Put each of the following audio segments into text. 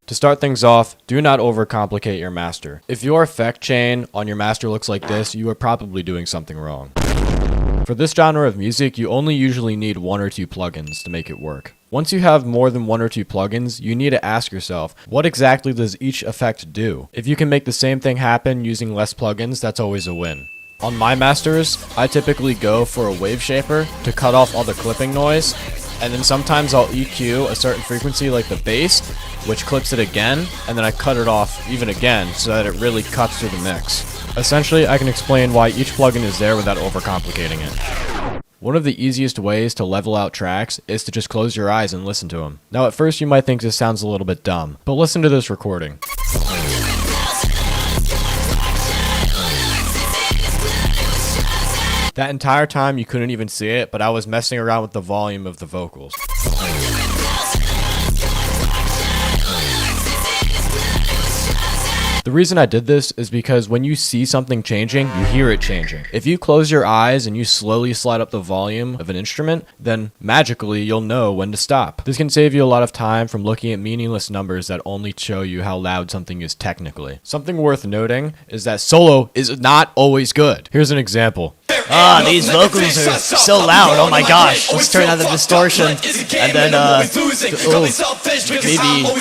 To start things off, do not overcomplicate your master. If your effect chain on your master looks like this, you are probably doing something wrong. For this genre of music, you only usually need 1 or 2 plugins to make it work. Once you have more than 1 or 2 plugins, you need to ask yourself, what exactly does each effect do? If you can make the same thing happen using less plugins, that's always a win. On my masters, I typically go for a wave shaper to cut off all the clipping noise, and then sometimes I'll EQ a certain frequency like the bass, which clips it again, and then I cut it off even again so that it really cuts through the mix. Essentially, I can explain why each plugin is there without overcomplicating it. One of the easiest ways to level out tracks is to just close your eyes and listen to them. Now at first you might think this sounds a little bit dumb, but listen to this recording. That entire time you couldn't even see it, but I was messing around with the volume of the vocals. The reason I did this is because when you see something changing, you hear it changing. If you close your eyes and you slowly slide up the volume of an instrument, then magically you'll know when to stop. This can save you a lot of time from looking at meaningless numbers that only show you how loud something is technically. Something worth noting is that solo is not always good. Here's an example. These vocals are so loud, oh my gosh, let's turn on the distortion, and then, maybe,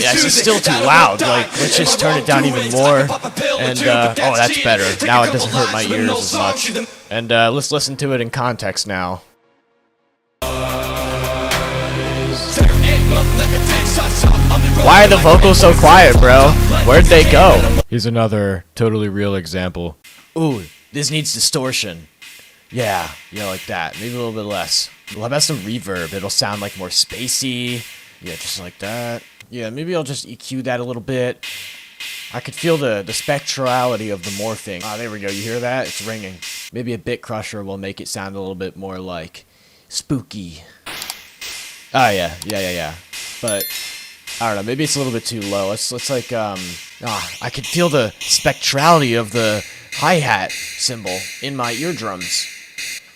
yeah, it's still too loud, like, let's just turn it down even more, and, oh, that's better, now it doesn't hurt my ears as much, and, let's listen to it in context now. Why are the vocals so quiet, bro? Where'd they go? Here's another totally real example. Ooh, this needs distortion. Yeah, like that. Maybe a little bit less. We'll have some reverb. It'll sound like more spacey. Yeah, just like that. Yeah, maybe I'll just EQ that a little bit. I could feel the spectrality of the morphing. Ah, there we go. You hear that? It's ringing. Maybe a bit crusher will make it sound a little bit more like spooky. Oh, yeah. But I don't know. Maybe it's a little bit too low. Let's like, I could feel the spectrality of the hi-hat cymbal in my eardrums.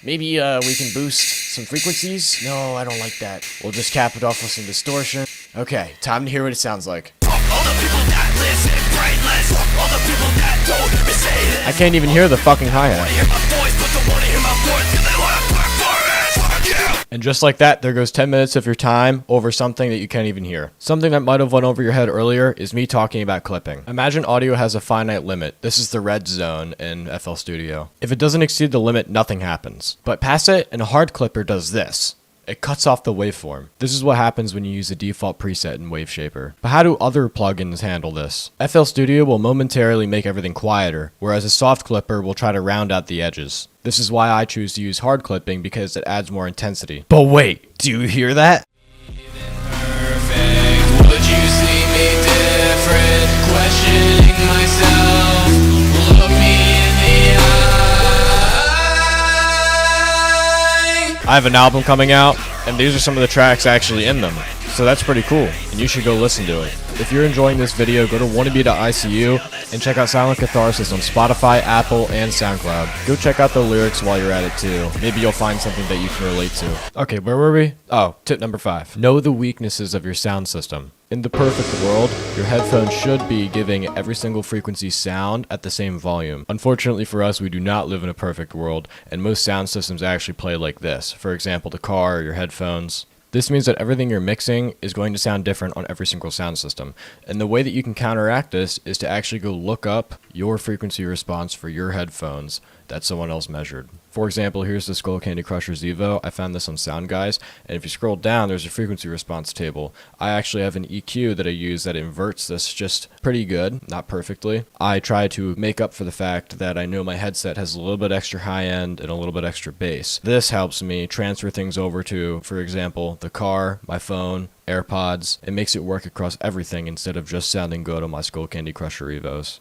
Maybe we can boost some frequencies? No, I don't like that. We'll just cap it off with some distortion. Okay, time to hear what it sounds like. I can't even hear the fucking hi-hat. And just like that, there goes 10 minutes of your time over something that you can't even hear. Something that might have went over your head earlier is me talking about clipping. Imagine audio has a finite limit. This is the red zone in FL Studio. If it doesn't exceed the limit, nothing happens. But past it, and a hard clipper does this. It cuts off the waveform. This is what happens when you use a default preset in Waveshaper. But how do other plugins handle this? FL Studio will momentarily make everything quieter, whereas a soft clipper will try to round out the edges. This is why I choose to use hard clipping because it adds more intensity. But wait, do you hear that? I have an album coming out, and these are some of the tracks actually in them. So that's pretty cool, and you should go listen to it. If you're enjoying this video, go to wannabe.icu and check out Silent Catharsis on Spotify, Apple, and SoundCloud. Go check out the lyrics while you're at it too. Maybe you'll find something that you can relate to. Okay, where were we? Oh, tip number 5. Know the weaknesses of your sound system. In the perfect world, your headphones should be giving every single frequency sound at the same volume. Unfortunately for us, we do not live in a perfect world, and most sound systems actually play like this. For example, the car or your headphones. This means that everything you're mixing is going to sound different on every single sound system. And the way that you can counteract this is to actually go look up your frequency response for your headphones that someone else measured. For example, here's the Skullcandy Crusher Zevo. I found this on SoundGuys, and if you scroll down, there's a frequency response table. I actually have an EQ that I use that inverts this just pretty good, not perfectly. I try to make up for the fact that I know my headset has a little bit extra high end and a little bit extra bass. This helps me transfer things over to, for example, the car, my phone, AirPods. It makes it work across everything instead of just sounding good on my Skullcandy Crusher Evos.